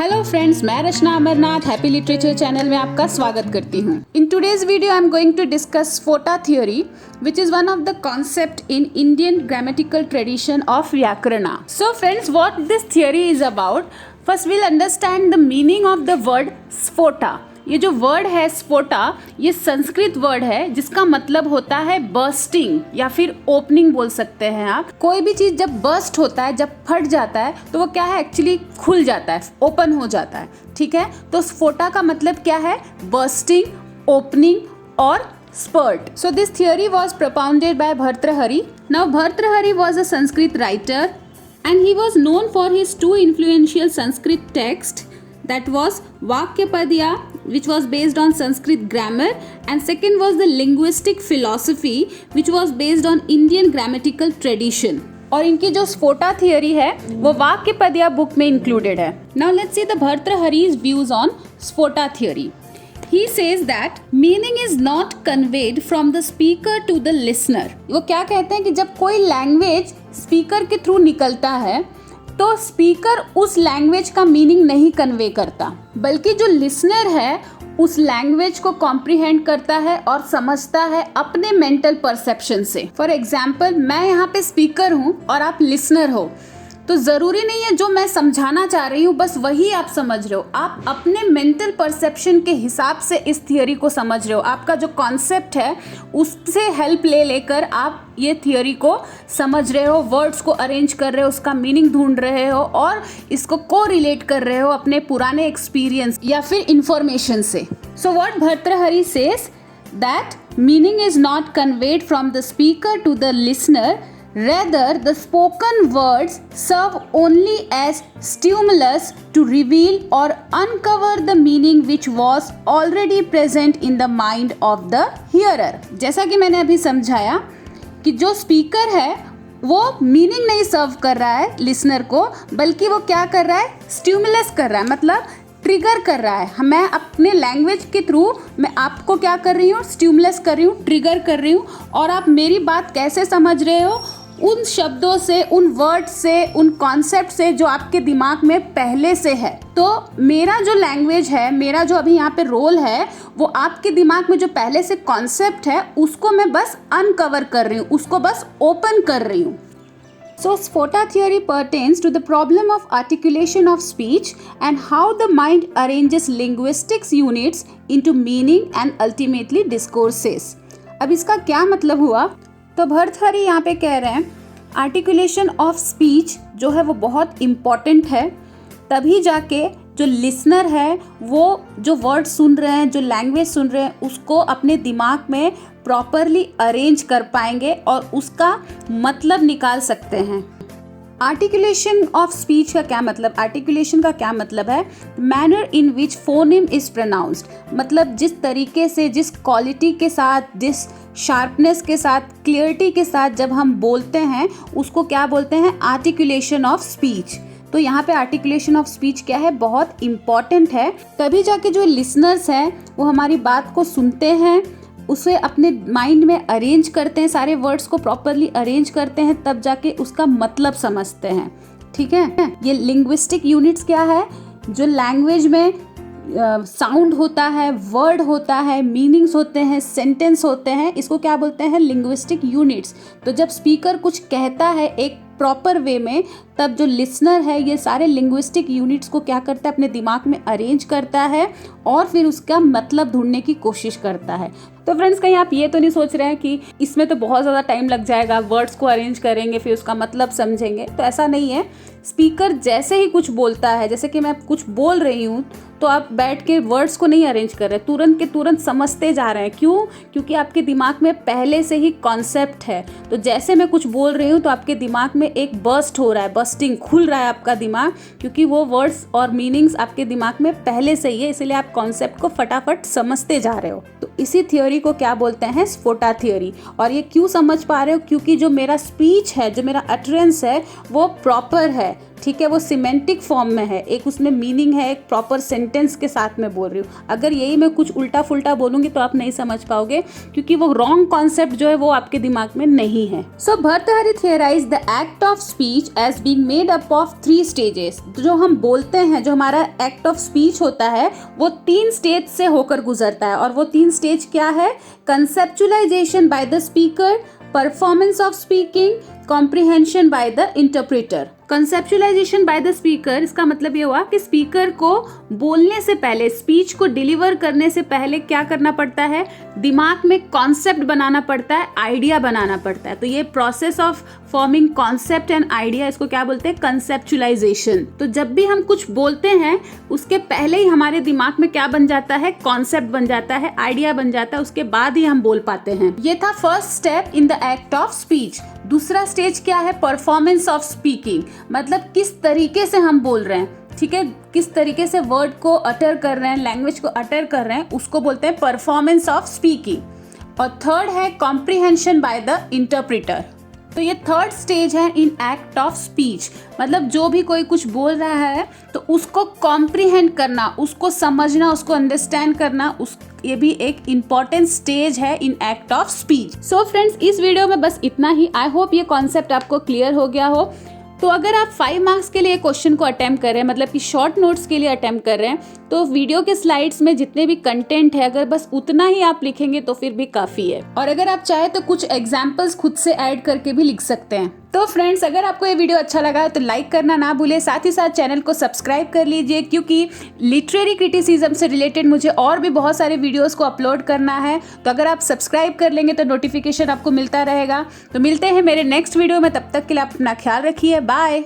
Hello friends, मैं Rachna Amarnath happy literature channel में आपका स्वागत करती हूँ। In today's video I am going to discuss sphota theory which is one of the concept in Indian grammatical tradition of Vyakarana. So friends, what this theory is about? First we'll understand the meaning of the word स्फोटा। ये जो word है स्फोटा, ये Sanskrit word है जिसका मतलब होता है bursting या फिर ओपनिंग बोल सकते हैं आप। कोई भी चीज़ जब बर्स्ट होता है, जब फट जाता है, तो वो क्या है, एक्चुअली खुल जाता है, ओपन हो जाता है। ठीक है, तो स्फोटा का मतलब क्या है, बर्स्टिंग, ओपनिंग और spurt. So this theory was propounded by Bhartrhari. Now Bhartrhari was a Sanskrit writer and he was known for his two influential Sanskrit texts, that was Vakyapadya, which was based on Sanskrit grammar, and second was the linguistic philosophy, which was based on Indian grammatical tradition. और इनकी जो स्फोटा theory है वो Vakyapadiya book में included है। Now let's see the Bhartrhari's views on sphota theory. He says that meaning is not conveyed from the speaker to the listener. वो क्या कहते हैं कि जब कोई लैंग्वेज स्पीकर के थ्रू निकलता है तो स्पीकर उस लैंग्वेज का मीनिंग नहीं कन्वे करता, बल्कि जो लिसनर है उस लैंग्वेज को कॉम्प्रिहेंड करता है और समझता है अपने मेंटल परसेप्शन से। फॉर एग्जाम्पल, मैं यहाँ पे स्पीकर हूँ और आप लिसनर हो, तो ज़रूरी नहीं है जो मैं समझाना चाह रही हूँ बस वही आप समझ रहे हो। आप अपने मेंटल परसेप्शन के हिसाब से इस थियोरी को समझ रहे हो। आपका जो कॉन्सेप्ट है उससे हेल्प ले लेकर आप ये थियोरी को समझ रहे हो, वर्ड्स को अरेंज कर रहे हो, उसका मीनिंग ढूंढ रहे हो और इसको को रिलेट कर रहे हो अपने पुराने एक्सपीरियंस या फिर इंफॉर्मेशन से। So what Bhartrihari says that meaning is not conveyed from the speaker to the listener. Rather, the spoken words serve only as stimulus to reveal or uncover the meaning which was already present in the mind of the hearer. जैसा कि मैंने अभी समझाया कि जो speaker है वो meaning नहीं सर्व कर रहा है लिसनर को, बल्कि वो क्या कर रहा है, स्टिमुलस कर रहा है, मतलब ट्रिगर कर रहा है। मैं अपने लैंग्वेज के थ्रू मैं आपको क्या कर रही हूँ, स्टिमुलस कर रही हूँ, ट्रिगर कर रही हूँ, और आप मेरी बात कैसे समझ रहे हो, उन शब्दों से, उन वर्ड से, उन कॉन्सेप्ट से जो आपके दिमाग में पहले से है। तो मेरा जो लैंग्वेज है, मेरा जो अभी यहाँ पे रोल है, वो आपके दिमाग में जो पहले से कॉन्सेप्ट है उसको मैं बस अनकवर कर रही हूँ, उसको बस ओपन कर रही हूँ। So Sphota theory pertains to the problem of articulation of speech and how the mind arranges linguistics units into meaning and ultimately discourses. अब इसका क्या मतलब हुआ? तो भर्तृहरि यहाँ पे कह रहे हैं आर्टिकुलेशन ऑफ स्पीच जो है वो बहुत इम्पॉर्टेंट है, तभी जाके जो लिसनर है वो जो वर्ड सुन रहे हैं, जो लैंग्वेज सुन रहे हैं, उसको अपने दिमाग में प्रॉपरली अरेंज कर पाएंगे और उसका मतलब निकाल सकते हैं। आर्टिकुलेशन ऑफ स्पीच का क्या मतलब, आर्टिकुलेशन का क्या मतलब है, manner in which phoneme is pronounced, मतलब जिस तरीके से, जिस क्वालिटी के साथ, जिस शार्पनेस के साथ, क्लियरिटी के साथ जब हम बोलते हैं उसको क्या बोलते हैं, आर्टिकुलेशन ऑफ स्पीच। तो यहाँ पे आर्टिकुलेशन ऑफ स्पीच क्या है, बहुत इम्पॉर्टेंट है, तभी जाके जो लिसनर्स हैं वो हमारी बात को सुनते हैं, उसे अपने माइंड में अरेंज करते हैं, सारे वर्ड्स को प्रॉपरली अरेंज करते हैं, तब जाके उसका मतलब समझते हैं। ठीक है, ये लिंग्विस्टिक यूनिट्स क्या है, जो लैंग्वेज में साउंड होता है, वर्ड होता है, मीनिंग्स होते हैं, सेंटेंस होते हैं, इसको क्या बोलते हैं, लिंग्विस्टिक यूनिट्स। तो जब स्पीकर कुछ कहता है एक प्रॉपर वे में, तब जो लिसनर है ये सारे लिंग्विस्टिक यूनिट्स को क्या करता है, अपने दिमाग में अरेंज करता है और फिर उसका मतलब ढूंढने की कोशिश करता है। तो फ्रेंड्स, कहीं आप ये तो नहीं सोच रहे हैं कि इसमें तो बहुत ज़्यादा टाइम लग जाएगा, वर्ड्स को अरेंज करेंगे फिर उसका मतलब समझेंगे, तो ऐसा नहीं है। स्पीकर जैसे ही कुछ बोलता है, जैसे कि मैं कुछ बोल रही हूँ, तो आप बैठ के वर्ड्स को नहीं अरेंज कर रहे, तुरंत के तुरंत समझते जा रहे हैं। क्यों? क्योंकि आपके दिमाग में पहले से ही कॉन्सेप्ट है। तो जैसे मैं कुछ बोल रही हूँ तो आपके दिमाग में एक बर्स्ट हो रहा है, बर्स्टिंग, खुल रहा है आपका दिमाग, क्योंकि वो वर्ड्स और मीनिंग्स आपके दिमाग में पहले से ही है, इसलिए आप कॉन्सेप्ट को फटाफट समझते जा रहे हो। तो इसी थियोरी को क्या बोलते हैं, स्फोटा थियोरी। और ये क्यों समझ पा रहे हो, क्योंकि जो मेरा स्पीच है, जो मेरा अटरेंस है, वो प्रॉपर है, ठीक है, वो सिमेंटिक फॉर्म में है, एक उसमें मीनिंग है, एक प्रॉपर सेंटेंस के साथ में बोल रही हूँ। अगर यही मैं कुछ उल्टा फुल्टा बोलूँगी तो आप नहीं समझ पाओगे, क्योंकि वो रॉन्ग कॉन्सेप्ट जो है वो आपके दिमाग में नहीं है। So Bhartrihari theorise the act of speech as being made up of 3 stages. जो हम बोलते हैं, जो हमारा एक्ट ऑफ स्पीच होता है वो 3 स्टेज से होकर गुजरता है, और वो 3 स्टेज क्या है? Conceptualisation by the speaker, performance of speaking, comprehension by the interpreter. Conceptualisation by the speaker, इसका मतलब ये हुआ कि स्पीकर को बोलने से पहले, स्पीच को डिलीवर करने से पहले क्या करना पड़ता है? दिमाग में कॉन्सेप्ट बनाना पड़ता है, आइडिया बनाना पड़ता है। तो ये process of forming concept and idea, इसको क्या बोलते हैं? कंसेप्चुलाइजेशन। तो जब भी हम कुछ बोलते हैं उसके पहले ही हमारे दिमाग में क्या बन जाता है? कॉन्सेप्ट बन जाता है, आइडिया बन जाता है, उसके बाद ही हम बोल पाते हैं। ये था first step in the act of speech. दूसरा स्टेज क्या है? परफॉर्मेंस ऑफ स्पीकिंग, मतलब किस तरीके से हम बोल रहे हैं, ठीक है, किस तरीके से वर्ड को अटर कर रहे हैं, लैंग्वेज को अटर कर रहे हैं, उसको बोलते हैं परफॉर्मेंस ऑफ स्पीकिंग। और थर्ड है कॉम्प्रिहेंशन बाय द इंटरप्रेटर। तो ये थर्ड स्टेज है इन एक्ट ऑफ स्पीच, मतलब जो भी कोई कुछ बोल रहा है तो उसको कॉम्प्रिहेंड करना, उसको समझना, उसको अंडरस्टैंड करना, ये भी एक इम्पॉर्टेंट स्टेज है in act of speech. So friends, इस वीडियो में बस इतना ही। आई होप ये कॉन्सेप्ट आपको क्लियर हो गया हो। तो अगर आप 5 मार्क्स के लिए क्वेश्चन को अटेम्प्ट कर रहे हैं, मतलब कि शॉर्ट नोट्स के लिए अटेम्प्ट कर रहे हैं, तो वीडियो के स्लाइड्स में जितने भी कंटेंट है, अगर बस उतना ही आप लिखेंगे तो फिर भी काफ़ी है। और अगर आप चाहे तो कुछ एग्जाम्पल्स खुद से ऐड करके भी लिख सकते हैं। तो फ्रेंड्स, अगर आपको ये वीडियो अच्छा लगा तो लाइक करना ना भूलें, साथ ही साथ चैनल को सब्सक्राइब कर लीजिए, क्योंकि लिटरेरी क्रिटिसिज्म से रिलेटेड मुझे और भी बहुत सारे वीडियोस को अपलोड करना है। तो अगर आप सब्सक्राइब कर लेंगे तो नोटिफिकेशन आपको मिलता रहेगा। तो मिलते हैं मेरे नेक्स्ट वीडियो में, तब तक के लिए आप अपना ख्याल रखिए। बाय।